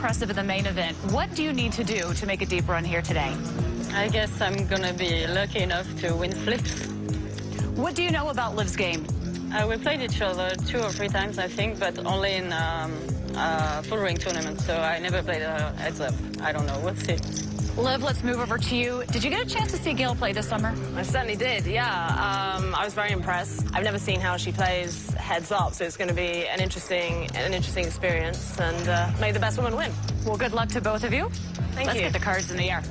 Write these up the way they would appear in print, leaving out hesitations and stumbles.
impressive in the main event. What do you need to do to make a deep run here today? I guess I'm going to be lucky enough to win flips. What do you know about Liv's game? We played each other 2 or 3 times, I think, but only in full ring tournament, so I never played a heads up. I don't know. We'll see. Liv, let's move over to you. Did you get a chance to see Gail play this summer? I certainly did, yeah. I was very impressed. I've never seen how she plays heads up, so it's going to be an interesting experience, and may the best woman win. Well, good luck to both of you. Thank Let's you. get the cards in the air.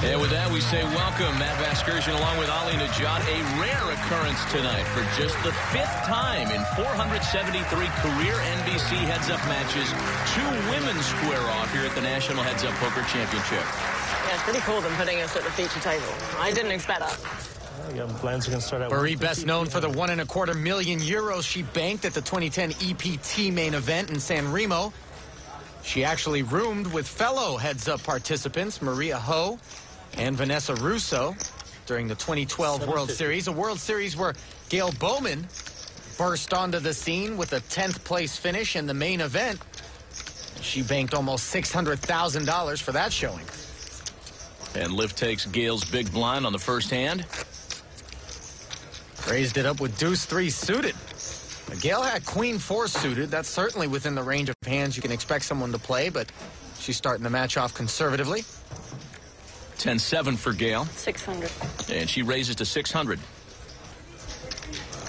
And with that, we say welcome, Matt Vasgersian, along with Ali Najat. A rare occurrence tonight for just the 5th time in 473 career NBC heads-up matches. 2 women square off here at the National Heads Up Poker Championship. Yeah, it's pretty cool them putting us at the feature table. I didn't expect that. Plans are going to start out. Marie, best known for the €1.25 million she banked at the 2010 EPT main event in San Remo. She actually roomed with fellow heads-up participants Maria Ho and Vanessa Russo during the 2012 World Series, a World Series where Gail Bowman burst onto the scene with a 10th place finish in the main event. She banked almost $600,000 for that showing. And Liv takes Gail's big blind on the first hand. Raised it up with deuce 3 suited. Gail had queen 4 suited. That's certainly within the range of hands you can expect someone to play, but she's starting the match off conservatively. 10-7 for Gail. 600. And she raises to 600.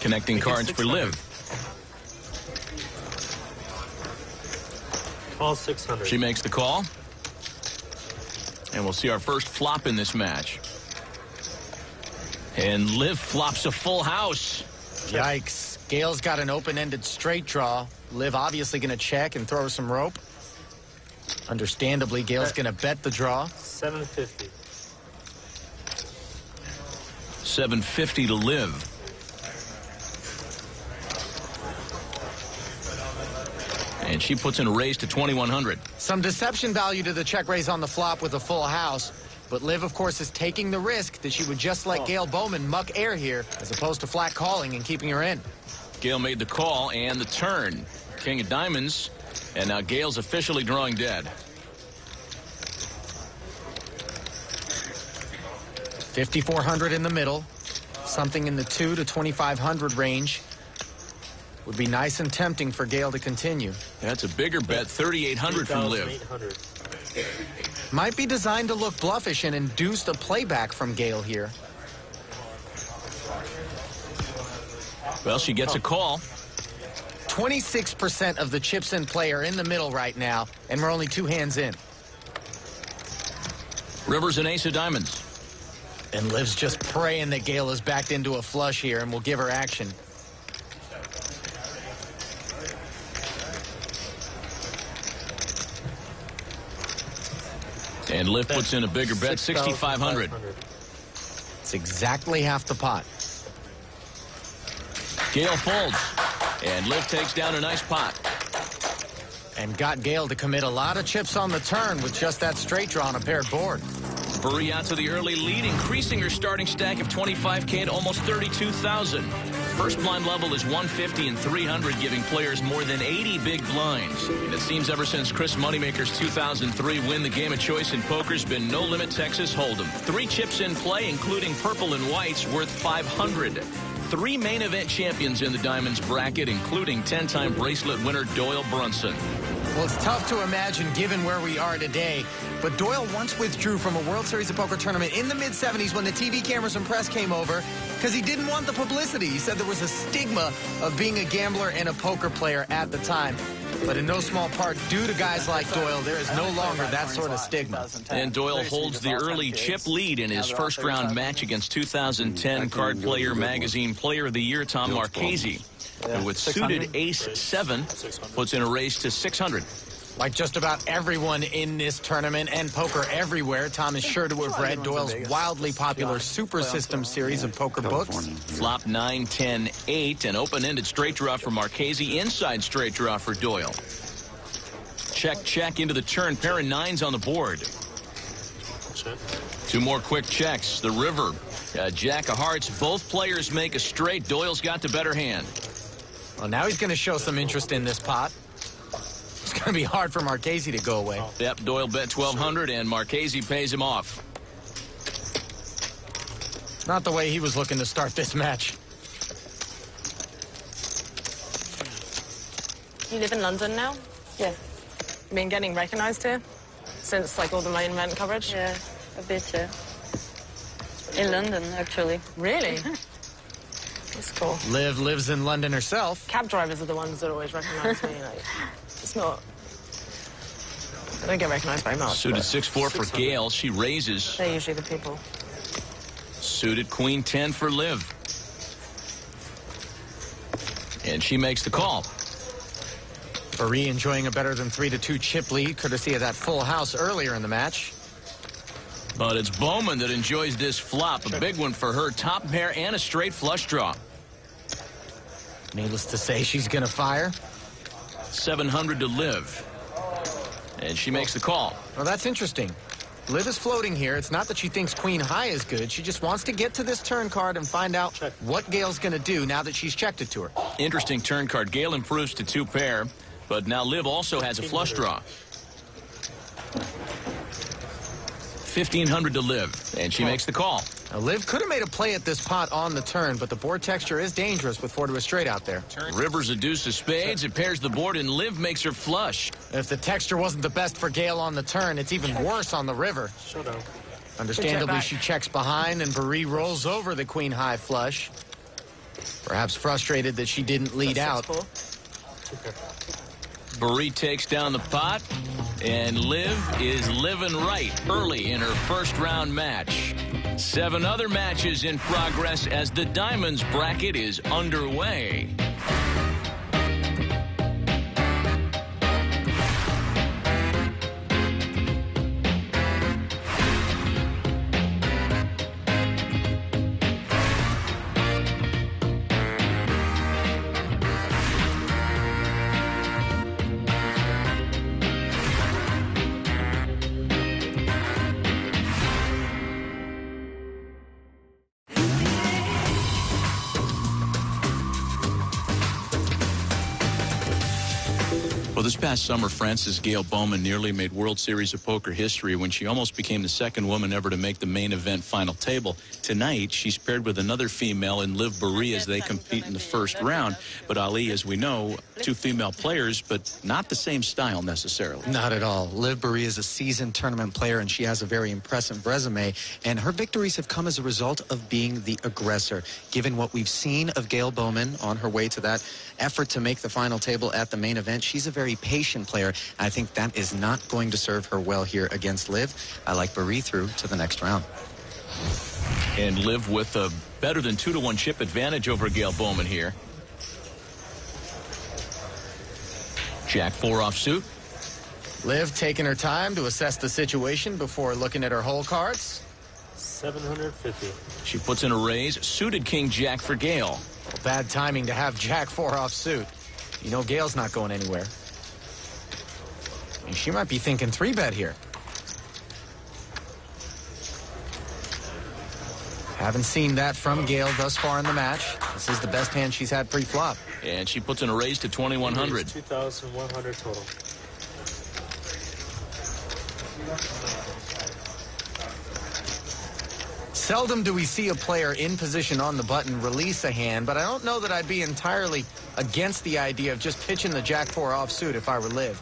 Connecting cards for Liv. Call 600. She makes the call. And we'll see our first flop in this match. And Liv flops a full house. Yikes. Gail's got an open-ended straight draw. Liv obviously going to check and throw her some rope. Understandably, Gail's going to bet the draw. 750. 750 to Liv. And she puts in a raise to 2,100. Some deception value to the check raise on the flop with a full house. But Liv, of course, is taking the risk that she would just let Gail Bowman muck air here, as opposed to flat calling and keeping her in. Gail made the call and the turn. King of diamonds. And now Gail's officially drawing dead. 5,400 in the middle. Something in the 2 to 2,500 range. Would be nice and tempting for Gail to continue. That's a bigger bet, 3,800 from Liv. Might be designed to look bluffish and induce a playback from Gail here. Well, she gets a call. 26% of the chips in play are in the middle right now, and we're only 2 hands in. River's an ace of diamonds. And Liv's just praying that Gail is backed into a flush here and will give her action. And Liv puts in a bigger bet, 6,500. It's exactly half the pot. Gail folds. And Liv takes down a nice pot. And got Gail to commit a lot of chips on the turn with just that straight draw on a paired board. Burry out to the early lead, increasing her starting stack of 25K to almost 32,000. First blind level is 150 and 300, giving players more than 80 big blinds. And it seems ever since Chris Moneymaker's 2003 win the game of choice in poker's been no limit Texas Hold'em. 3 chips in play, including purple and whites, worth 500. 3 main event champions in the Diamonds bracket, including 10-time bracelet winner Doyle Brunson. Well, it's tough to imagine given where we are today, but Doyle once withdrew from a World Series of Poker tournament in the mid-'70s when the TV cameras and press came over because he didn't want the publicity. He said there was a stigma of being a gambler and a poker player at the time. But in no small part, due to guys like Doyle, there is no longer that sort of stigma. And Doyle holds the early chip lead in his first-round match against 2010 Card Player Magazine Player of the Year Tom Marchese, who with suited ace-7 puts in a raise to 600. Like just about everyone in this tournament and poker everywhere, Tom is sure to have read Doyle's wildly popular Super System series of poker books. Flop 9, 10, 8, an open-ended straight draw for Marchese, inside straight draw for Doyle. Check, check into the turn, pair of 9s on the board. 2 more quick checks. The river, Jack of hearts, both players make a straight. Doyle's got the better hand. Well, now he's going to show some interest in this pot. He's going to be hard for Marchese to go away. Yep, Doyle bet 1,200, and Marchese pays him off. Not the way he was looking to start this match. You live in London now? Yeah. You been getting recognized here since like all the main event coverage? Yeah, a bit, yeah. In London, actually. Really? That's cool. Liv lives in London herself. Cab drivers are the ones that always recognize me. Like, it's not... I don't get recognized very much. Suited 6-4 for Gail. She raises. They're usually the people. Suited Queen 10 for Liv. And she makes the call. Barry enjoying a better than 3-2 chip lead, courtesy of that full house earlier in the match. But it's Bowman that enjoys this flop. A big one for her. Top pair and a straight flush draw. Needless to say, she's going to fire. 700 to Liv. And she makes the call. Well, that's interesting. Liv is floating here. It's not that she thinks Queen High is good. She just wants to get to this turn card and find out what Gail's going to do now that she's checked it to her. Interesting turn card. Gail improves to 2 pair, but now Liv also has a flush draw. 1,500 to Liv, and she makes the call. Now, Liv could have made a play at this pot on the turn, but the board texture is dangerous with 4 to a straight out there. River's a deuce of spades. It pairs the board, and Liv makes her flush. If the texture wasn't the best for Gail on the turn, it's even worse on the river. Showdown. Understandably, she checks behind, and Barry rolls over the Queen High flush. Perhaps frustrated that she didn't lead out. Barry takes down the pot, and Liv is living right early in her first round match. 7 other matches in progress as the Diamonds bracket is underway. Well, this past summer, Frances Gail Bowman nearly made World Series of Poker history when she almost became the second woman ever to make the main event final table. Tonight, she's paired with another female in Liv Barry as they compete in the first round. But Ali, as we know, 2 female players, but not the same style necessarily. Not at all. Liv Barry is a seasoned tournament player, and she has a very impressive resume. And her victories have come as a result of being the aggressor. Given what we've seen of Gail Bowman on her way to that effort to make the final table at the main event, she's a very patient player. I think that is not going to serve her well here against Liv. I like Barry through to the next round. And Liv with a better than 2-1 chip advantage over Gail Bowman here. Jack 4 offsuit. Liv taking her time to assess the situation before looking at her hole cards. 750. She puts in a raise. Suited King Jack for Gail. Bad timing to have Jack 4 offsuit. You know Gail's not going anywhere. And she might be thinking 3-bet here. Haven't seen that from Gail thus far in the match. This is the best hand she's had pre-flop. And she puts in a raise to 2,100. 2,100 total. Seldom do we see a player in position on the button release a hand, but I don't know that I'd be entirely against the idea of just pitching the Jack 4 offsuit if I were Liv.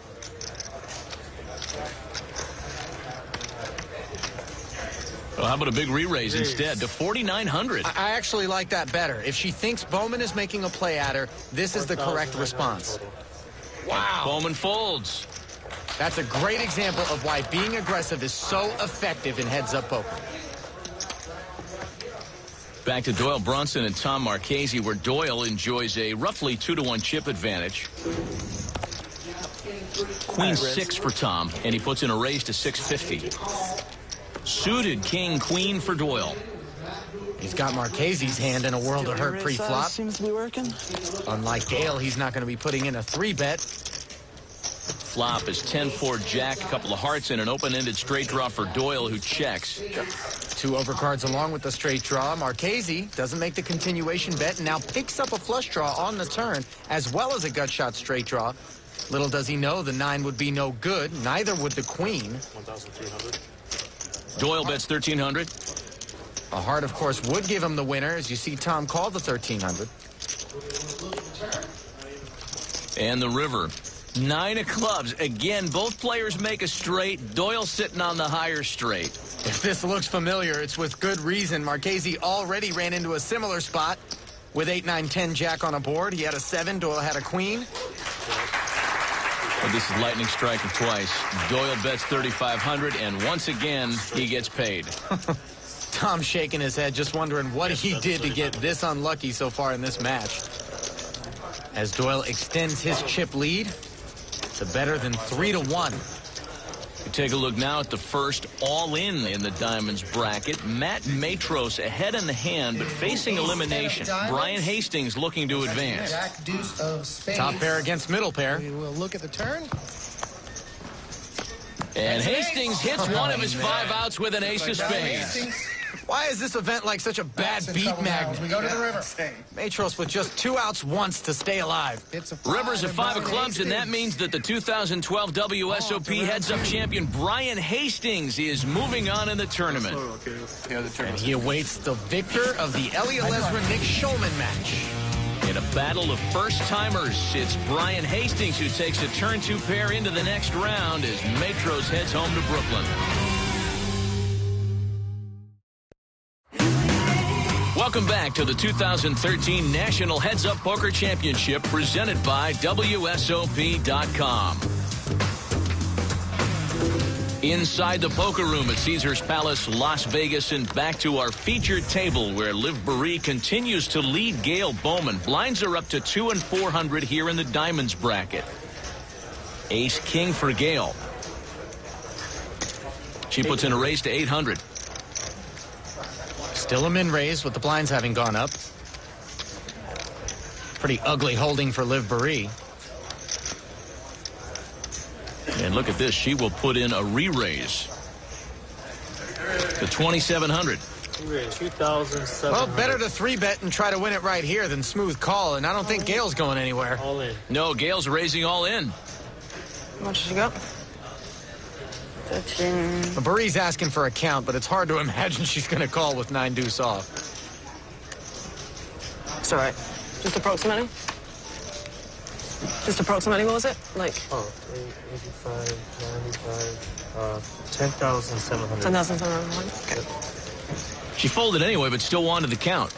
Well, how about a big re-raise instead to 4,900? I actually like that better. If she thinks Bowman is making a play at her, this is the correct response. Wow. Bowman folds. That's a great example of why being aggressive is so effective in heads-up poker. Back to Doyle Brunson and Tom Marchese, where Doyle enjoys a roughly 2-1 chip advantage. Queen 6 for Tom, and he puts in a raise to 650. Suited King Queen for Doyle. He's got Marchese's hand in a world of hurt pre-flop. Seems to be working. Unlike Gail, he's not going to be putting in a 3-bet. Flop is 10-4 Jack, a couple of hearts, and an open-ended straight draw for Doyle, who checks. 2 overcards along with the straight draw. Marchese doesn't make the continuation bet and now picks up a flush draw on the turn, as well as a gut shot straight draw. Little does he know the 9 would be no good. Neither would the queen. 1,300. Doyle bets 1,300. A heart, of course, would give him the winner, as you see Tom call the 1,300. And the river. 9 of clubs. Again, both players make a straight. Doyle sitting on the higher straight. If this looks familiar, it's with good reason. Marchese already ran into a similar spot with 8, 9, 10 jack on a board. He had a 7. Doyle had a queen. But this is lightning striking twice. Doyle bets 3,500, and once again, he gets paid. Tom shaking his head, just wondering what he did to get this unlucky so far in this match. As Doyle extends his chip lead to better than 3-1. We take a look now at the first all-in in the Diamonds bracket. Matt Matros ahead in the hand, but facing elimination. Brian Hastings looking to advance. Jack, deuce of spades. Top pair against middle pair. We will look at the turn. And Hastings hits one of his 5 outs with an ace of spades. Why is this event like such a bad beat magnet? We go to the river. Matros with just 2 outs once to stay alive. It's a Rivers at 5 of clubs, and that means that the 2012 WSOP heads-up champion Brian Hastings is moving on in the tournament. And he awaits the victor of the Elliot Lesra-Nick Schulman match. In a battle of first-timers, it's Brian Hastings who takes a turn 2 pair into the next round as Matros heads home to Brooklyn. Welcome back to the 2013 National Heads Up Poker Championship presented by WSOP.com. Inside the poker room at Caesars Palace, Las Vegas, and back to our featured table where Liv Boeree continues to lead Gail Bowman. Blinds are up to 2 and 400 here in the Diamonds bracket. Ace-King for Gail. She puts in a raise to 800. Still a min raise with the blinds having gone up. Pretty ugly holding for Liv Boeree. And look at this. She will put in a re-raise to 2,700. 2,700. Well, better to 3-bet and try to win it right here than smooth call, and I don't think Gail's going anywhere. All in. No, Gail's raising all in. How much did you got? 13. Boeree's asking for a count, but it's hard to imagine she's going to call with 9 deuce off. It's all right. Just approximately? Just approximately, what was it? Like? Oh, 85, 95, 10,700. 10,700. Okay. She folded anyway, but still wanted the count.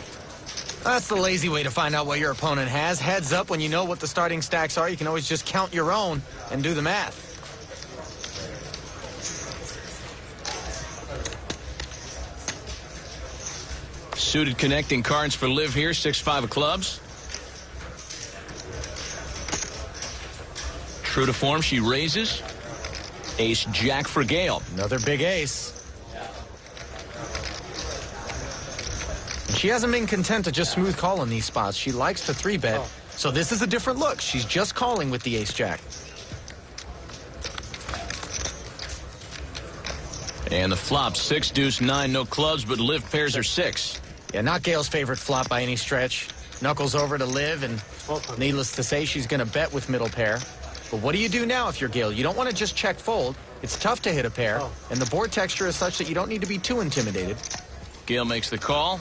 That's the lazy way to find out what your opponent has. Heads up, when you know what the starting stacks are, you can always just count your own and do the math. Suited connecting cards for Liv here, 6-5 of clubs. True to form, she raises. Ace-Jack for Gail. Another big ace. And she hasn't been content to just smooth call in these spots. She likes to 3-bet. So this is a different look. She's just calling with the ace-jack. And the flop, 6 deuce 9, no clubs, but Liv pairs are 6. Yeah, not Gail's favorite flop by any stretch. Knuckles over to Liv, and needless to say, she's going to bet with middle pair. But what do you do now if you're Gail? You don't want to just check fold. It's tough to hit a pair, and the board texture is such that you don't need to be too intimidated. Gail makes the call,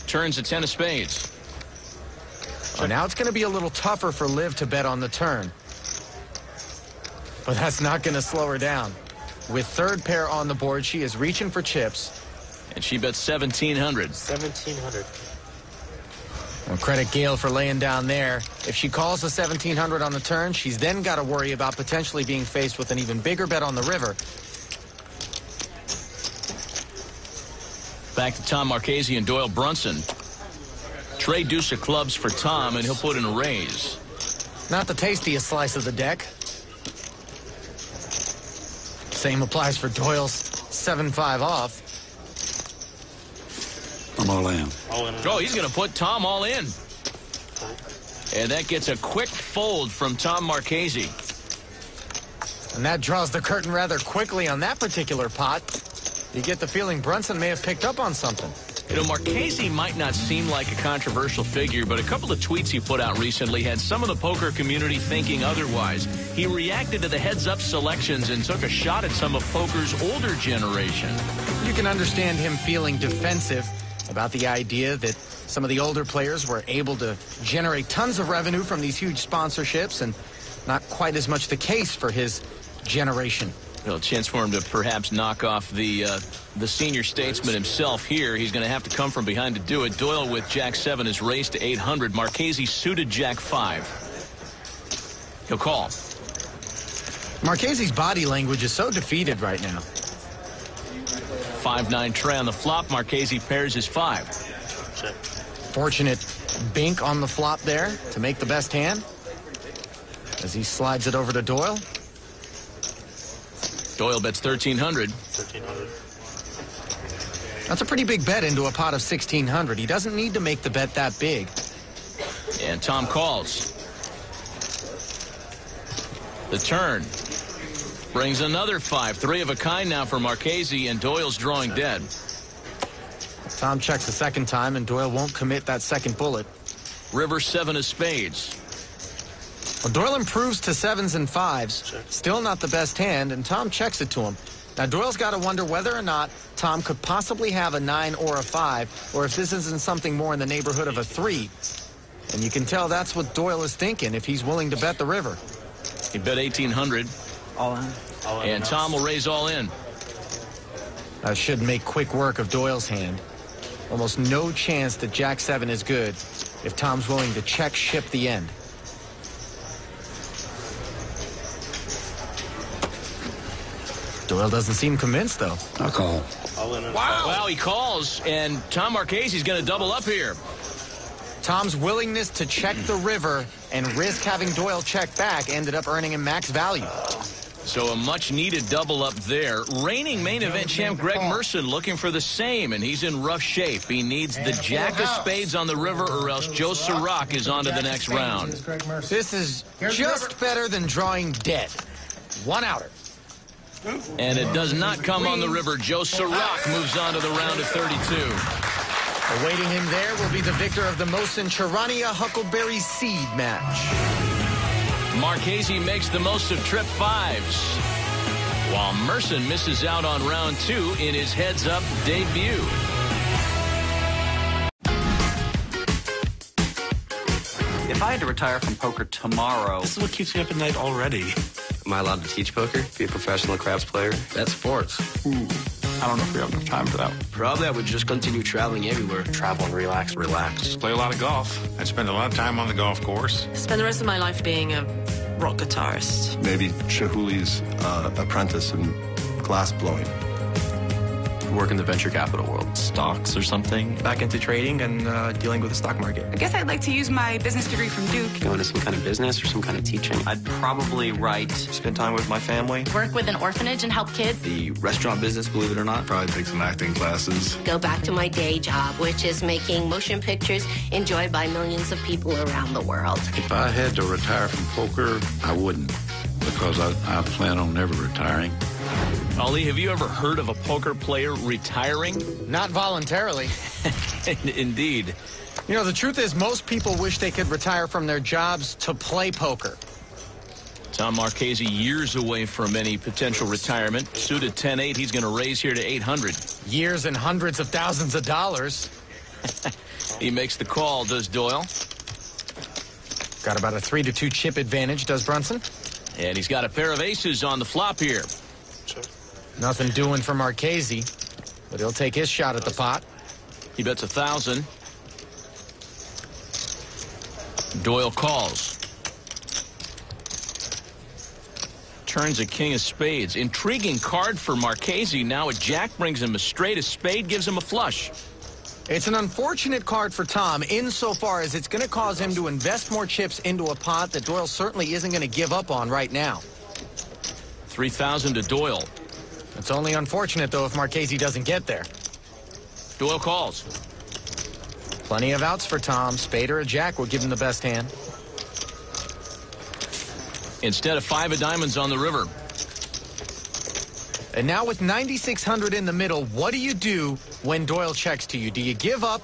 turns a 10 of spades. So now it's going to be a little tougher for Liv to bet on the turn. But that's not going to slow her down. With 3rd pair on the board, she is reaching for chips. And she bets 1,700. 1,700. Well, credit Gail for laying down there. If she calls the 1,700 on the turn, she's then got to worry about potentially being faced with an even bigger bet on the river. Back to Tom Marchese and Doyle Brunson. Trade deuce of clubs for Tom, and he'll put in a raise. Not the tastiest slice of the deck. Same applies for Doyle's 7-5 off. I'm all in. All in. Oh, he's going to put Tom all in. And that gets a quick fold from Tom Marchese. And that draws the curtain rather quickly on that particular pot. You get the feeling Brunson may have picked up on something. You know, Marchese might not seem like a controversial figure, but a couple of tweets he put out recently had some of the poker community thinking otherwise. He reacted to the heads-up selections and took a shot at some of poker's older generation. You can understand him feeling defensive about the idea that some of the older players were able to generate tons of revenue from these huge sponsorships, and not quite as much the case for his generation. Well, a chance for him to perhaps knock off the senior statesman himself here. He's going to have to come from behind to do it. Doyle with Jack 7 is raised to 800. Marchese suited Jack 5. He'll call. Marchese's body language is so defeated right now. 5-9 tray on the flop. Marchese pairs his 5. Check. Fortunate bink on the flop there to make the best hand as he slides it over to Doyle. Doyle bets 1,300. 1,300. That's a pretty big bet into a pot of 1,600. He doesn't need to make the bet that big. And Tom calls. The turn brings another 5. 3 of a kind now for Marchese, and Doyle's drawing dead. Tom checks the second time, and Doyle won't commit that second bullet. River 7 of spades. Well, Doyle improves to 7s and 5s. Check. Still not the best hand, and Tom checks it to him. Now, Doyle's got to wonder whether or not Tom could possibly have a 9 or a 5, or if this isn't something more in the neighborhood of a 3. And you can tell that's what Doyle is thinking if he's willing to bet the river. He bet 1,800. All in. And Tom will raise all in. That should make quick work of Doyle's hand. Almost no chance that Jack 7 is good if Tom's willing to check ship the end. Doyle doesn't seem convinced, though. I'll call. All in. Wow, he calls, and Tom Marchese's going to double up here. Tom's willingness to check the river and risk having Doyle check back ended up earning him max value. So a much-needed double up there. Reigning main event champ Greg Merson looking for the same, and he's in rough shape. He needs the Jack of Spades on the river, or else Joe Sirac is on to the next round. This is just better than drawing dead. One outer. And it does not come on the river. Joe Sirac moves on to the round of 32. Awaiting him there will be the victor of the Mohsen Charania Huckleberry Seed match. Marchese makes the most of trip 5s, while Merson misses out on round 2 in his heads-up debut. If I had to retire from poker tomorrow... This is what keeps me up at night already. Am I allowed to teach poker? Be a professional craps player? That's sports. I don't know if we have enough time for that. Probably I would just continue traveling everywhere. Travel and relax. Relax. Play a lot of golf. I'd spend a lot of time on the golf course. Spend the rest of my life being a rock guitarist. Maybe Chihuli's apprentice in glass blowing. Work in the venture capital world. Stocks or something. Back into trading and dealing with the stock market. I guess I'd like to use my business degree from Duke. Go into some kind of business or some kind of teaching. I'd probably write. Spend time with my family. Work with an orphanage and help kids. The restaurant business, believe it or not. Probably take some acting classes. Go back to my day job, which is making motion pictures enjoyed by millions of people around the world. If I had to retire from poker, I wouldn't, because I plan on never retiring. Ali, have you ever heard of a poker player retiring? Not voluntarily. Indeed. You know, the truth is most people wish they could retire from their jobs to play poker. Tom Marchese years away from any potential retirement. Suited 10-8, he's going to raise here to 800. Years and hundreds of thousands of dollars. He makes the call, does Doyle. Got about a 3-2 chip advantage, does Brunson. And he's got a pair of aces on the flop here. Nothing doing for Marchese, but he'll take his shot at the pot. He bets 1,000. Doyle calls. Turns a king of spades. Intriguing card for Marchese. Now a jack brings him a straight. A spade gives him a flush. It's an unfortunate card for Tom insofar as it's going to cause him to invest more chips into a pot that Doyle certainly isn't going to give up on right now. 3,000 to Doyle. It's only unfortunate, though, if Marchese doesn't get there. Doyle calls. Plenty of outs for Tom. Spade or a jack will give him the best hand. Instead of 5 of diamonds on the river. And now with 9,600 in the middle, what do you do when Doyle checks to you? Do you give up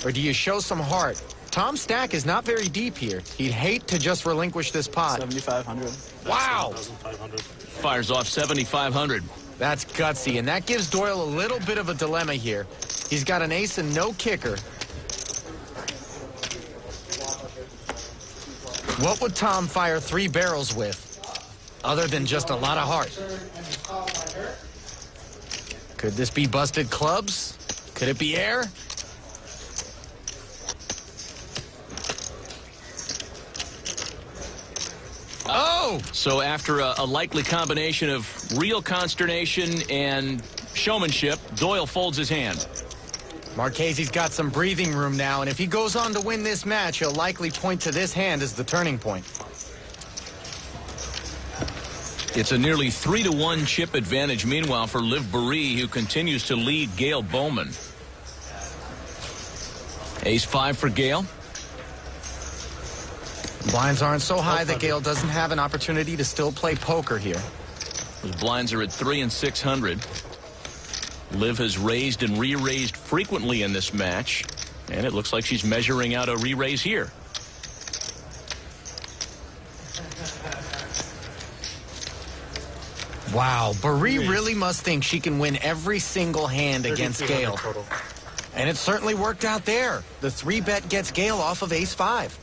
or do you show some heart? Tom's stack is not very deep here. He'd hate to just relinquish this pot. 7,500. Wow. 7,500. Fires off 7,500. That's gutsy, and that gives Doyle a little bit of a dilemma here. He's got an ace and no kicker. What would Tom fire 3 barrels with, other than just a lot of heart? Could this be busted clubs? Could it be air? Oh! So after a likely combination of real consternation and showmanship, Doyle folds his hand. Marchese's got some breathing room now, and if he goes on to win this match, he'll likely point to this hand as the turning point. It's a nearly 3-to-1 chip advantage, meanwhile, for Liv Boeree, who continues to lead Gail Bowman. Ace-5 for Gail. Blinds aren't so high that Gail doesn't have an opportunity to still play poker here. Those blinds are at 3 and 600. Liv has raised and re-raised frequently in this match, and it looks like she's measuring out a re-raise here. Wow, Boeree really must think she can win every single hand against Gail. And it certainly worked out there. The 3-bet gets Gail off of ace-5.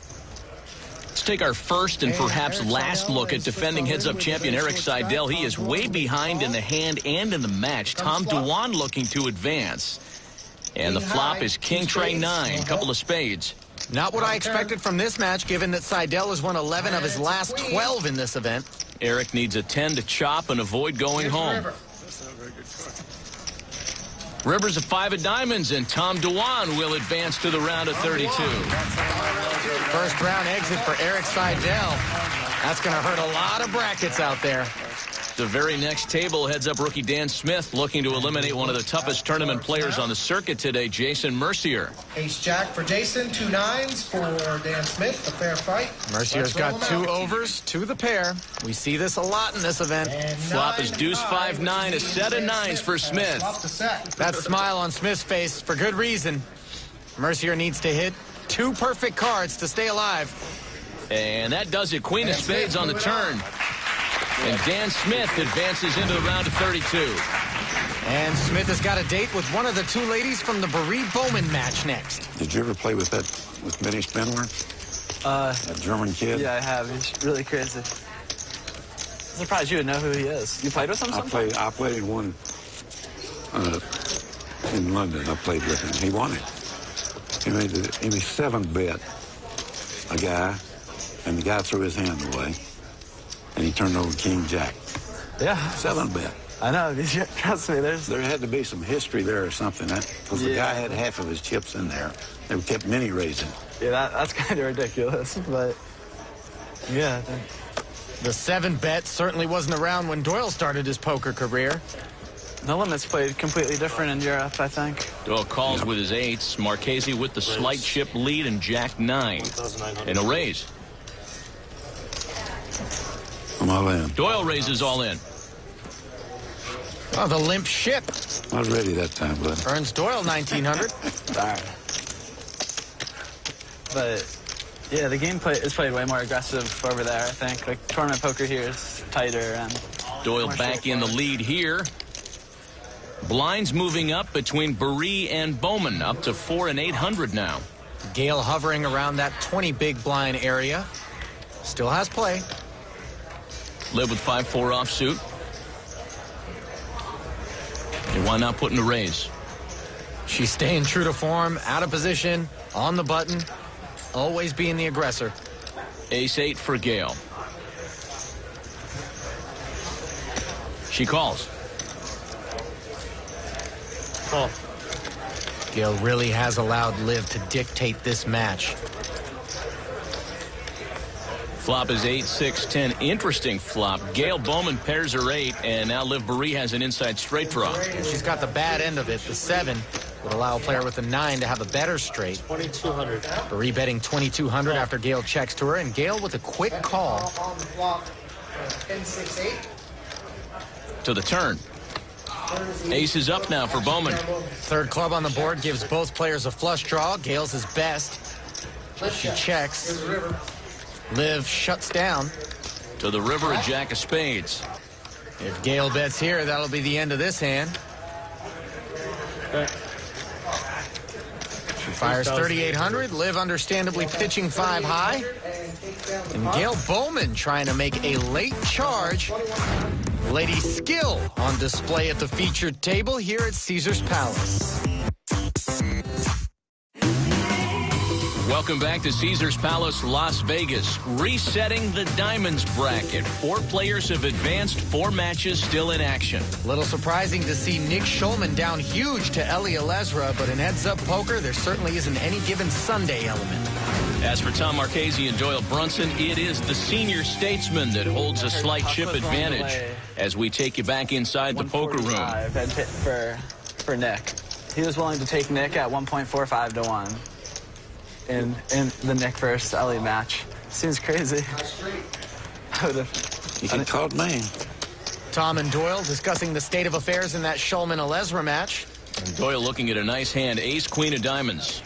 Let's take our first and perhaps last look at defending heads-up champion Erik Seidel. He is way behind in the hand and in the match. Tom Dwan looking to advance. And the flop is King Tray 9, couple of spades. Not what I expected from this match, given that Seidel has won 11 of his last 12 in this event. Erik needs a 10 to chop and avoid going home. Rivers of 5 of diamonds, and Tom Dwan will advance to the round of 32. First round exit for Erik Seidel. That's going to hurt a lot of brackets out there. The very next table, heads up rookie Dan Smith, looking to eliminate one of the toughest tournament players on the circuit today, Jason Mercier. Ace-Jack for Jason, 2 9s for Dan Smith, a fair fight. Mercier's got 2 overs to the pair. We see this a lot in this event. Flop is deuce 5-9, a set of 9s for Smith. That smile on Smith's face for good reason. Mercier needs to hit 2 perfect cards to stay alive. And that does it. Queen of spades on the turn. And Dan Smith advances into the round of 32. And Smith has got a date with one of the 2 ladies from the Boeree Bowman match next. Did you ever play with Benny Spindler? That German kid? Yeah, I have. He's really crazy. I'm surprised you would know who he is. You played with him sometime? I played one in London. I played with him. He won it. He made 7-bet a guy, and the guy threw his hand away. And he turned over King Jack. Yeah. 7-bet. I know. Trust me, there had to be some history there or something. Because the guy had half of his chips in there. They kept mini raising. Yeah, that's kind of ridiculous. But, yeah. The 7-bet certainly wasn't around when Doyle started his poker career. The limits played completely different in Europe, I think. Doyle calls with his 8s. Marchese with the slight chip lead and Jack 9. And a raise. I'm all in. Doyle raises all in. Oh, the limp ship. I was ready that time, bud. Earns Doyle 1,900. But, yeah, the game is played way more aggressive over there, I think. Like, tournament poker here is tighter. And Doyle back in the lead here. Blinds moving up between Boeree and Bowman, up to 4 and 800 now. Gail hovering around that 20 big blind area. Still has play. Liv with 5-4 offsuit. And why not put in a raise? She's staying true to form, out of position, on the button, always being the aggressor. Ace-8 for Gail. She calls. Call. Gail really has allowed Liv to dictate this match. Flop is 8-6-10. Interesting flop. Gail Bowman pairs her 8, and now Liv Boeree has an inside straight draw. She's got the bad end of it. The 7 would allow a player with a 9 to have a better straight. 2,200. Boeree betting 2,200 after Gail checks to her, and Gail with a quick call. 10-6-8. To the turn. Ace is up now for Bowman. Third club on the board gives both players a flush draw. Gale's his best. She checks. Liv shuts down. To the river, a jack of spades. If Gale bets here, that'll be the end of this hand. She fires 3,800. Liv understandably pitching 5 high. And Gale Bowman trying to make a late charge. Lady skill on display at the featured table here at Caesars Palace. Welcome back to Caesars Palace, Las Vegas. Resetting the Diamonds bracket. 4 players have advanced, 4 matches still in action. Little surprising to see Nick Schulman down huge to Ellie Alesra, but in heads-up poker, there certainly isn't any given Sunday element. As for Tom Marchese and Doyle Brunson, it is the senior statesman that holds a slight chip advantage as we take you back inside the poker room. For Nick. He was willing to take Nick at 1.45 to 1 in the Nick versus Ellie match. Seems crazy. You can call it me. Tom and Doyle discussing the state of affairs in that Schulman-Alesra match. And Doyle looking at a nice hand, ace, queen of diamonds.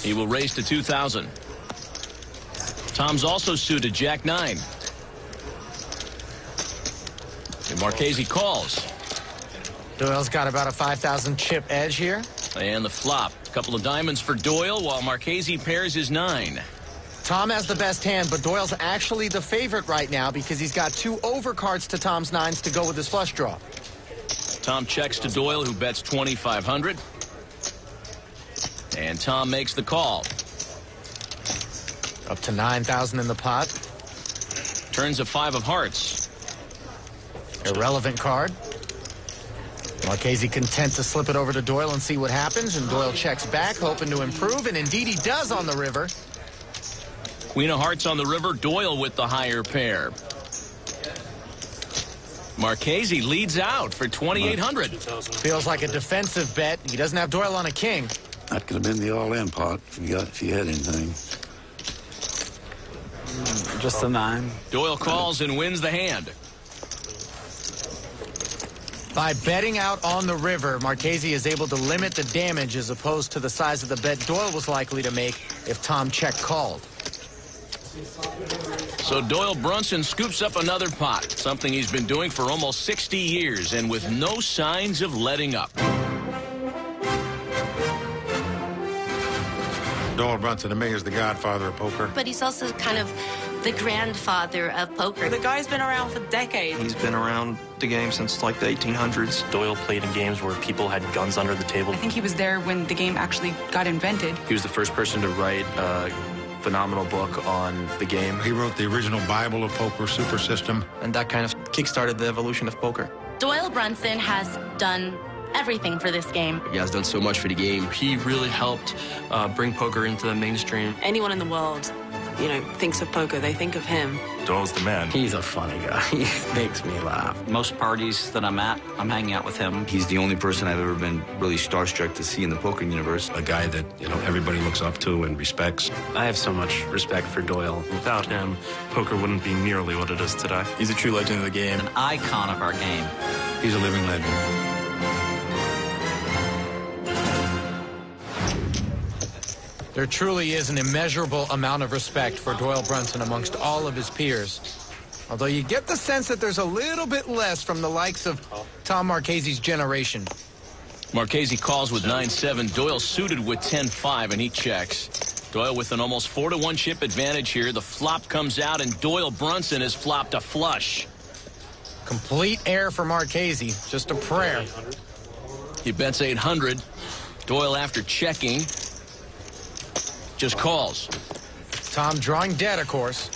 He will raise to 2,000. Tom's also suited jack 9. And Marchese calls. Doyle's got about a 5,000 chip edge here. And the flop. A couple of diamonds for Doyle while Marchese pairs his 9. Tom has the best hand, but Doyle's actually the favorite right now because he's got 2 overcards to Tom's 9s to go with his flush draw. Tom checks to Doyle, who bets 2,500. And Tom makes the call. Up to 9,000 in the pot. Turns a 5 of hearts. Irrelevant card. Marchese content to slip it over to Doyle and see what happens, and Doyle checks back, hoping to improve, and indeed he does on the river. Queen of hearts on the river, Doyle with the higher pair. Marchese leads out for 2,800. Feels like a defensive bet. He doesn't have Doyle on a king. That could have been the all-in pot if you had anything. Just a 9. Doyle calls and wins the hand. By betting out on the river, Marchese is able to limit the damage as opposed to the size of the bet Doyle was likely to make if Tom check called. So Doyle Brunson scoops up another pot, something he's been doing for almost 60 years and with no signs of letting up. Doyle Brunson, to me, is the godfather of poker. But he's also kind of the grandfather of poker. The guy's been around for decades. He's been around the game since like the 1800s. Doyle played in games where people had guns under the table. I think he was there when the game actually got invented. He was the first person to write a phenomenal book on the game. He wrote the original Bible of poker, Super System. And that kind of kickstarted the evolution of poker. Doyle Brunson has done everything for this game. He has done so much for the game. He really helped bring poker into the mainstream. Anyone in the world, thinks of poker, they think of him. Doyle's the man. He's a funny guy. He makes me laugh. Most parties that I'm at, I'm hanging out with him. He's the only person I've ever been really starstruck to see in the poker universe. A guy that, everybody looks up to and respects. I have so much respect for Doyle. Without him, poker wouldn't be nearly what it is today. He's a true legend of the game. An icon of our game. He's a living legend. There truly is an immeasurable amount of respect for Doyle Brunson amongst all of his peers. Although you get the sense that there's a little bit less from the likes of Tom Marchese's generation. Marchese calls with 9-7. Doyle suited with 10-5, and he checks. Doyle with an almost 4-to-1 chip advantage here. The flop comes out, and Doyle Brunson has flopped a flush. Complete air for Marchese. Just a prayer. He bets 800. Doyle, after checking, just calls. Tom drawing dead, of course.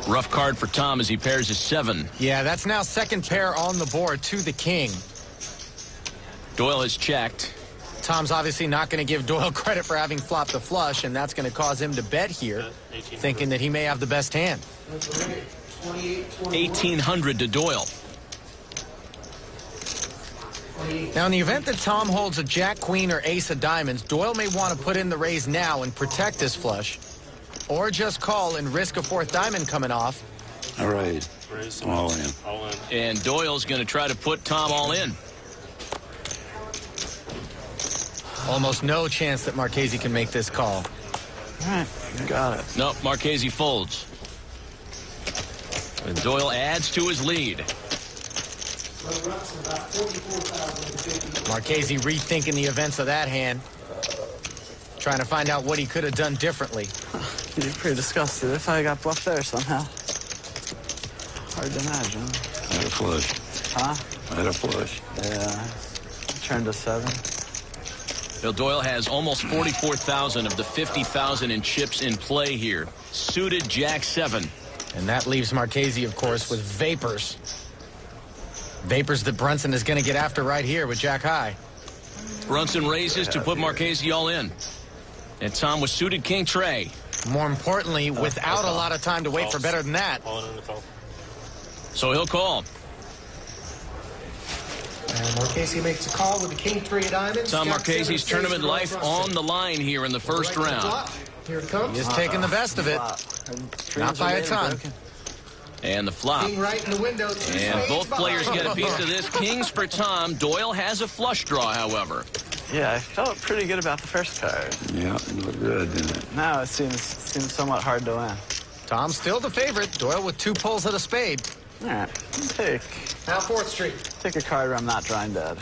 Rough card for Tom as he pairs his 7. Yeah, that's now second pair on the board to the king. Doyle has checked. Tom's obviously not going to give Doyle credit for having flopped a flush, and that's going to cause him to bet here, thinking that he may have the best hand. 1,800 to Doyle. Now, in the event that Tom holds a jack, queen, or ace of diamonds, Doyle may want to put in the raise now and protect his flush, or just call and risk a 4th diamond coming off All right. All in. All in. And Doyle's going to try to put Tom all in. Almost no chance that Marchese can make this call. All right, you got it. Nope, Marchese folds. And Doyle adds to his lead. Marchese rethinking the events of that hand. Trying to find out what he could have done differently. You'd be pretty disgusted if I got bluffed there somehow. Hard to imagine. I had a flush. Huh? I had a flush. Yeah. Turned to 7. Bill Doyle has almost 44,000 of the 50,000 in chips in play here. Suited Jack 7. And that leaves Marchese, of course, with vapors. Vapors that Brunson is going to get after right here with Jack high. Brunson raises to put Marchese all in. And Tom was suited King Trey. More importantly, without a lot of time to wait for better than that. So he'll call. And Marchese makes a call with the King 3 of diamonds. Tom Marchese's tournament life on the line here in the first round. Here it comes. He's taking the best of it. Not by a ton. And the flop. King right in the window. And both players get a piece of this. Kings for Tom. Doyle has a flush draw, however. Yeah, I felt pretty good about the first card. Yeah, it looked good, didn't it? Now it seems somewhat hard to win. Tom's still the favorite. Doyle with 2 pulls of the spade. All right, take. Now 4th Street. Take a card where I'm not drawing dead.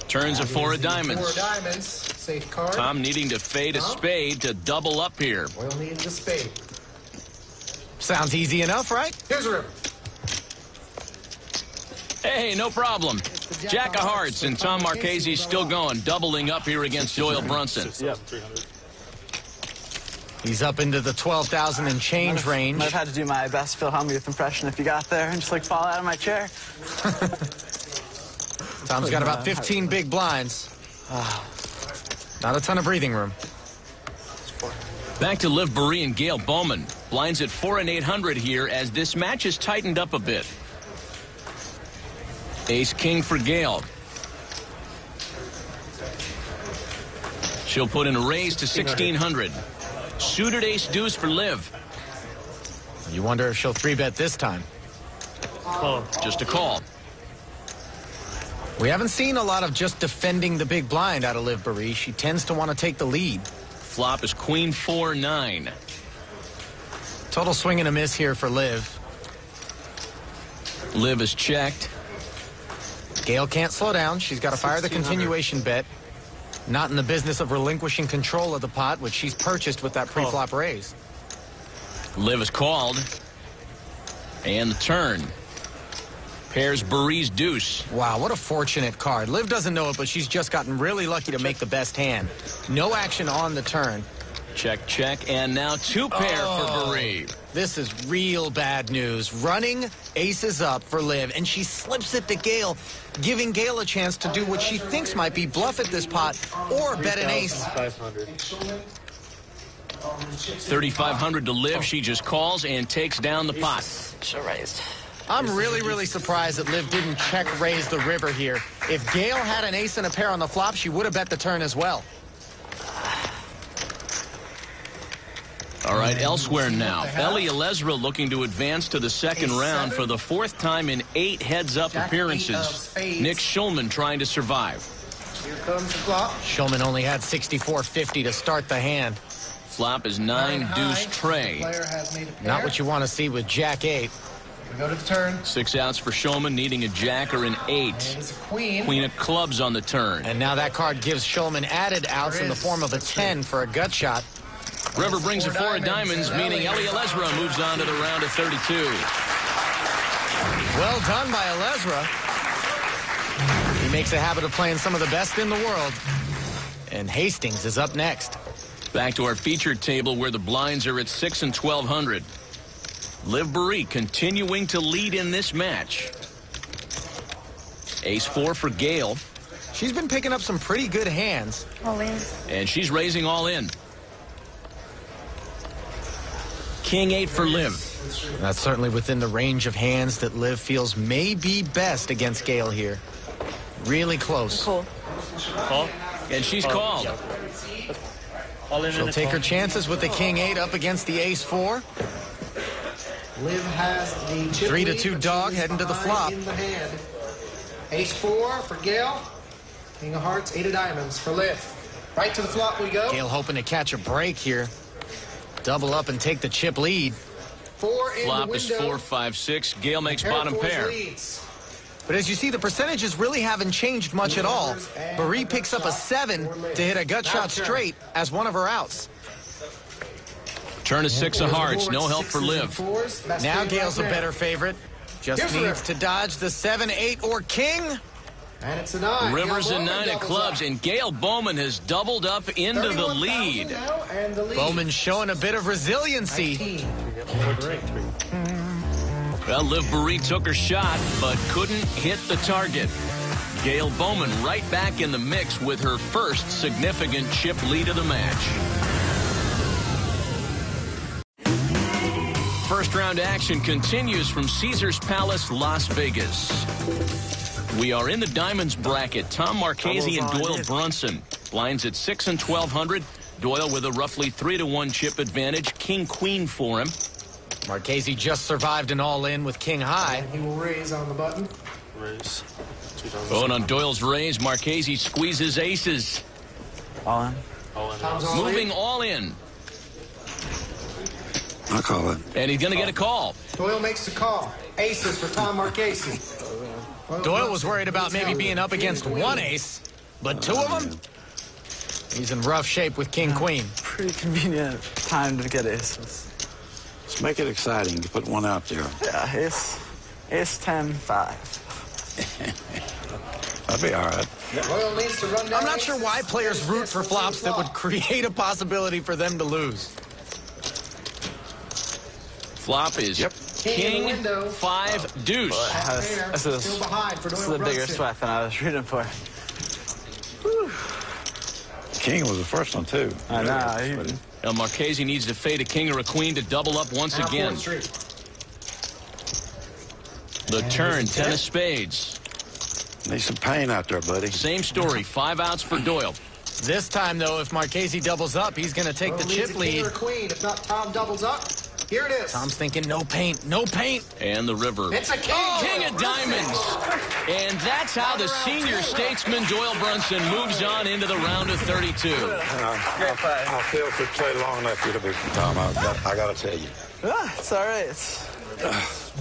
Turns a 4 of diamonds. 4 of diamonds. Safe card. Tom needing to fade a spade to double up here. Doyle needs a spade. Sounds easy enough, right? Here's a river. Hey, no problem. Jack of hearts, and Tom Marchese's still going, doubling up here against Doyle Brunson. Yep. He's up into the 12,000 and change range. Might have had to do my best Phil Hellmuth impression if you got there and just like fall out of my chair. Tom's got about 15 big blinds. Not a ton of breathing room. Back to Liv Boeree and Gail Bowman. Blinds at 4 and 800 here as this match is tightened up a bit. Ace King for Gail. She'll put in a raise to 1,600. Suited Ace Deuce for Liv. You wonder if she'll 3-bet this time. Just a call. We haven't seen a lot of just defending the big blind out of Liv Boeree. She tends to want to take the lead. Flop is Queen 4-9. Total swing and a miss here for Liv. Liv is checked. Gail can't slow down. She's got to fire the continuation bet. Not in the business of relinquishing control of the pot, which she's purchased with that pre-flop raise. Liv is called. And the turn. Pairs Boeree's deuce. Wow, what a fortunate card. Liv doesn't know it, but she's just gotten really lucky to make the best hand. No action on the turn. Check, check, and now 2 pair for Boeree. This is real bad news. Running aces up for Liv, and she slips it to Gail, giving Gail a chance to do what she thinks might be bluff at this pot or bet an ace. 3,500 to Liv. She just calls and takes down the pot. Should raised. I'm really surprised that Liv didn't check raise the river here. If Gail had an ace and a pair on the flop, she would have bet the turn as well. All right, elsewhere now. Ellie Elezra looking to advance to the second round for the 4th time in 8 heads-up appearances. Nick Schulman trying to survive. Here comes the flop. Schulman only had 64.50 to start the hand. Flop is 9 deuce Trey. Player has made a pair. Not what you want to see with Jack 8. We go to the turn. 6 outs for Schulman, needing a jack or an 8. It's a queen. Queen of clubs on the turn. And now that card gives Schulman added outs in the form of a 10 for a gut shot. River brings a 4 of diamonds, meaning Ellie Elezra moves on to the round of 32. Well done by Elezra. He makes a habit of playing some of the best in the world. And Hastings is up next. Back to our featured table where the blinds are at 6 and 1,200. Liv Boeree continuing to lead in this match. Ace 4 for Gail. She's been picking up some pretty good hands. All in. And she's raising all in. King 8 for Liv. That's certainly within the range of hands that Liv feels may be best against Gail here. Really close. Cool. Call. And she's called. She'll take her chances with the King 8 up against the Ace 4. Liv has the chip 3-2 dog heading to the flop. In the hand. Ace-4 for Gail. King of Hearts, 8 of diamonds for Liv. Right to the flop we go. Gail hoping to catch a break here. Double up and take the chip lead. 4 in Flop the is window. 4-5-6. Gail makes bottom pair. Leads. But as you see, the percentages really haven't changed much at all. Baree picks up a 7 to hit a gut shot straight as one of her outs. Turn to 6 of hearts. No help for Liv. Now Gail's a better favorite. Just needs to dodge the 7, 8, or king. And it's a 9. Rivers a 9 of clubs, and Gail Bowman has doubled up into the lead. Bowman showing a bit of resiliency. Well, Liv Baree took her shot, but couldn't hit the target. Gail Bowman right back in the mix with her first significant chip lead of the match. First round action continues from Caesars Palace, Las Vegas. We are in the Diamonds bracket. Tom Marchese and Doyle Brunson. Blinds at 6 and 1200. Doyle with a roughly 3-1 chip advantage. King-Queen for him. Marchese just survived an all-in with King High. And he will raise on the button. Raise. Oh, and on Doyle's raise, Marchese squeezes aces. All in. Moving all in. I call it. And he's going to get a call. Doyle makes the call. Aces for Tom Marchese. Doyle was worried about maybe being up against one ace, but 2 of them? He's in rough shape with King-Queen. Pretty convenient time to get aces. Let's make it exciting to put one out there. Yeah, ace 10, 5. That'd be all right. Doyle needs to run down. I'm not sure why players root for flops that would create a possibility for them to lose. Flop is King, 5, deuce. This is the bigger sweat than I was rooting for. Whew. King was the first one, too. I know. El Marchese needs to fade a king or a queen to double up once again. The turn, 10 of spades. Need some pain out there, buddy. Same story, 5 outs for Doyle. This time, though, if Marchese doubles up, he's going to take the chip lead. King or queen. If not, Tom doubles up. Here it is. Tom's thinking no paint, no paint. And the river. It's a king. King of diamonds. And that's how the senior statesman Doyle Brunson moves on into the round of 32. I feel if it played long enough, it'll be Tom. I got to tell you. It's all right. It's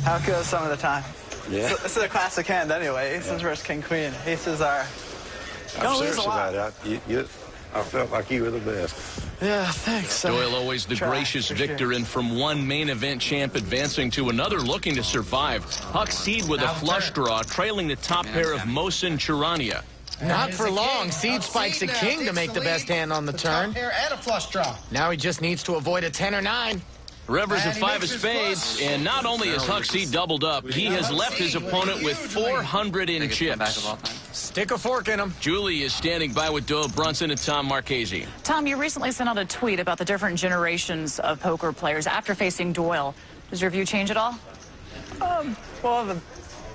how it goes some of the time. Yeah. This is a classic hand anyway. Aces versus King-Queen. Aces are I'm serious about it. I felt like you were the best. Yeah, thanks. Doyle always the gracious victor, and from one main event champ advancing to another looking to survive. Huck Seed with a flush draw, trailing the top pair of Mohsen Charania. Not for long. Seed spikes a king to make the best hand on the turn. Pair and a flush draw. Now he just needs to avoid a 10 or 9. Rivers a 5 of spades, and not only has Huck Seed doubled up, he has left his opponent with 400 in chips. Stick a fork in him. Julie is standing by with Doyle Brunson and Tom Marchese. Tom, you recently sent out a tweet about the different generations of poker players after facing Doyle. Does your view change at all? Well,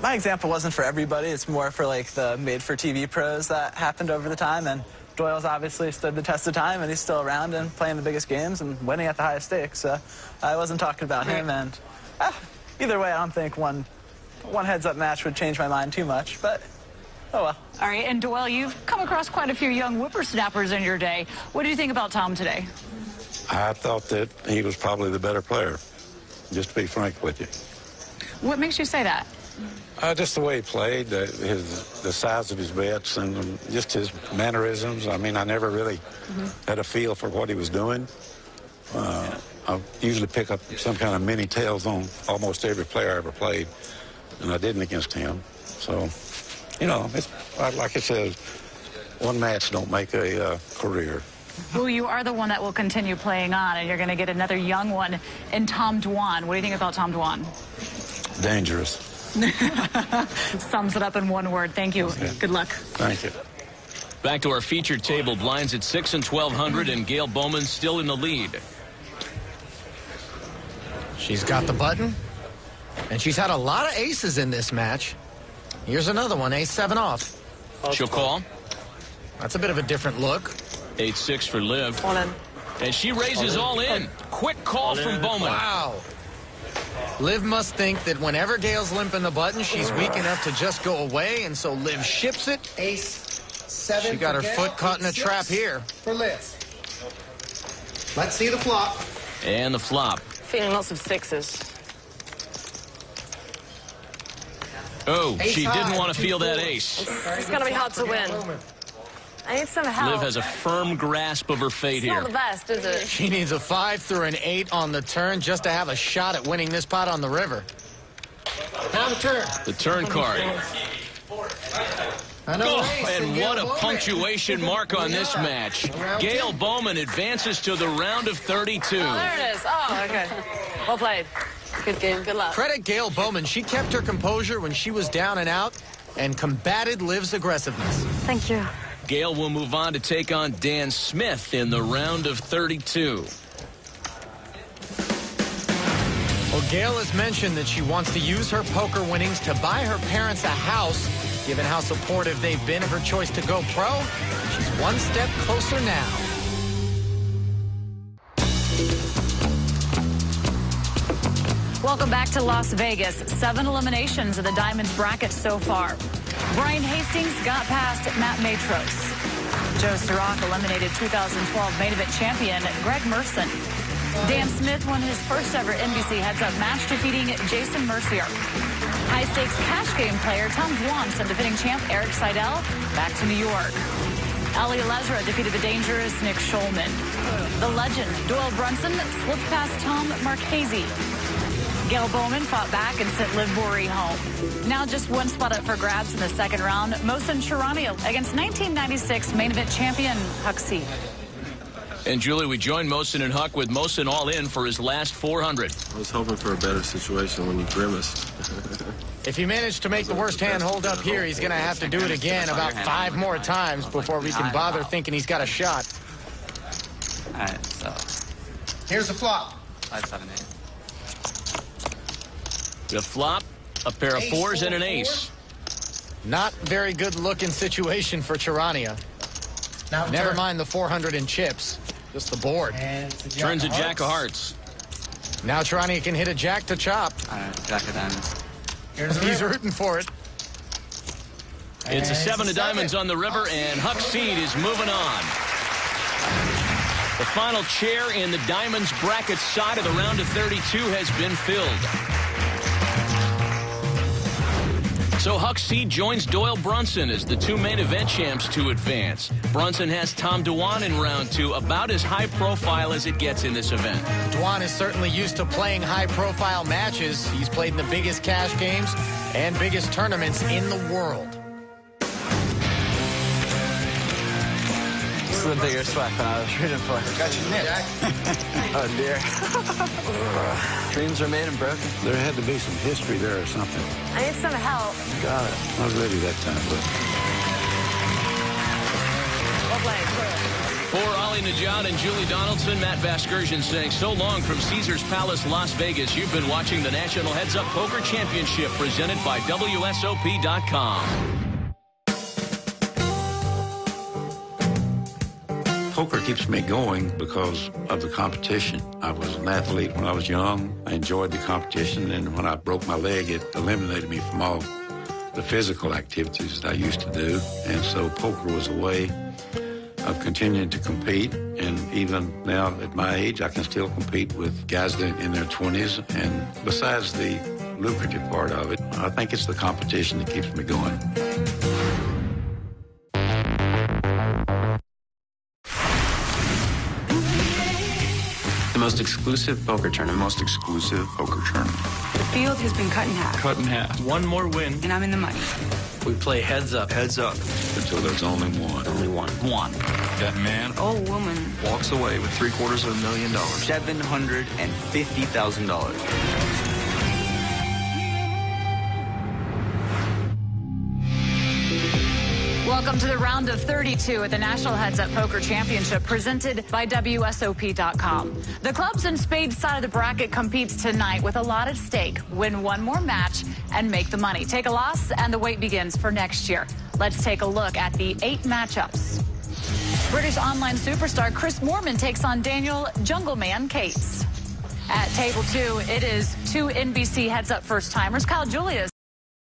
my example wasn't for everybody. It's more for like the made-for-TV pros that happened over the time, and Doyle's obviously stood the test of time, and he's still around and playing the biggest games and winning at the highest stakes. So I wasn't talking about him. And either way, I don't think one heads-up match would change my mind too much. But oh well. All right, and Doyle, you've come across quite a few young whippersnappers in your day. What do you think about Tom today? I thought that he was probably the better player, just to be frank with you. What makes you say that? Just the way he played, the size of his bets, and just his mannerisms. I mean, I never really had a feel for what he was doing. I usually pick up some kind of mini tails on almost every player I ever played, and I didn't against him. So, you know, it's like I said, one match don't make a career. Well, you are the one that will continue playing on, and you're going to get another young one in Tom Dwan. What do you think about Tom Dwan? Dangerous. Sums it up in one word. Thank you. Okay. Good luck. Thank you. Back to our featured table. Blinds at 6 and 1200, and Gail Bowman still in the lead. She's got the button, and she's had a lot of aces in this match. Here's another one, ace-7 off. She'll call. That's a bit of a different look. 8-6 for Liv. All in. And she raises all in. Quick call from Bowman. Wow. Liv must think that whenever Gail's limping the button, she's weak enough to just go away, and so Liv ships it. Ace 7. She got her foot caught in a trap here. For Liv. Let's see the flop. And the flop. Feeling lots of sixes. Oh, Ace she high, didn't want to 2 feel that fours. ace. It's going to be hard to win. I need some help. Liv has a firm grasp of her fate It's here. not the best, is it? She needs a 5 through an 8 on the turn just to have a shot at winning this pot on the river. Now the turn. The turn card. And what a punctuation mark on this match. Gail Bowman advances to the round of 32. Oh, there it is. Oh, okay. Well played. Good game. Good luck. Credit Gail Bowman. She kept her composure when she was down and out and combated Liv's aggressiveness. Thank you. Gail will move on to take on Dan Smith in the round of 32. Well, Gail has mentioned that she wants to use her poker winnings to buy her parents a house. Given how supportive they've been of her choice to go pro, she's one step closer now. Welcome back to Las Vegas. 7 eliminations of the Diamonds bracket so far. Brian Hastings got past Matt Matros. Joe Sirach eliminated 2012 main event champion Greg Merson. Dan Smith won his first ever NBC heads-up match, defeating Jason Mercier. High-stakes cash game player Tom Dwan sent defending champ Eric Seidel back to New York. Ali Alezra defeated the dangerous Nick Schulman. The legend Doyle Brunson slipped past Tom Marchese. Gail Bowman fought back and sent Liv Bory home. Now just one spot up for grabs in the second round. Mohsen Charania against 1996 main event champion Huck C. And Julie, we joined Mohsen and Huck with Mohsen all in for his last 400. I was hoping for a better situation when you grimaced. If he managed to make the worst hand hold up here, he's going to have to do it again about 5 more times before we can bother thinking he's got a shot. All right, so Here's the flop. 5, 7, 8. The flop, a pair of 4s and an ace. Not very good looking situation for Charania. Now Never mind the 400 in chips, just the board. Turns a jack of hearts. Now Charania can hit a jack to chop. All right, jack of diamonds. He's rooting for it. It's a 7 of diamonds on the river, and Huck Seed is moving on. The final chair in the Diamonds bracket side of the round of 32 has been filled. So Huck Seed joins Doyle Brunson as the 2 main event champs to advance. Brunson has Tom Dwan in round 2, about as high profile as it gets in this event. Dwan is certainly used to playing high-profile matches. He's played in the biggest cash games and biggest tournaments in the world. This is the bigger sweat than I was rooting for. Got your nip. Oh, dear. Dreams are made and broken. There had to be some history there or something. I need some help. Got it. I was ready that time, but... Well played. For Ollie Najad and Julie Donaldson, Matt Vasgersian saying so long from Caesars Palace, Las Vegas. You've been watching the National Heads Up Poker Championship presented by WSOP.com. Poker keeps me going because of the competition. I was an athlete when I was young. I enjoyed the competition, and when I broke my leg, it eliminated me from all the physical activities that I used to do. And so poker was a way of continuing to compete. And even now at my age, I can still compete with guys that in their 20s. And besides the lucrative part of it, I think it's the competition that keeps me going. The most exclusive poker tournament. Most exclusive poker tournament. The field has been cut in half, Cut in half. One more win. and I'm in the money. We play heads up. Heads up. Until there's only one. Only one. One. That man Oh, woman. Walks away with $750,000. $750,000. Welcome to the round of 32 at the National Heads Up Poker Championship presented by WSOP.com. The clubs and spades side of the bracket competes tonight with a lot at stake. Win one more match and make the money. Take a loss and the wait begins for next year. Let's take a look at the 8 matchups. British online superstar Chris Moorman takes on Daniel Jungleman Cates. At table 2, it is 2 NBC heads-up first-timers. Kyle Julius.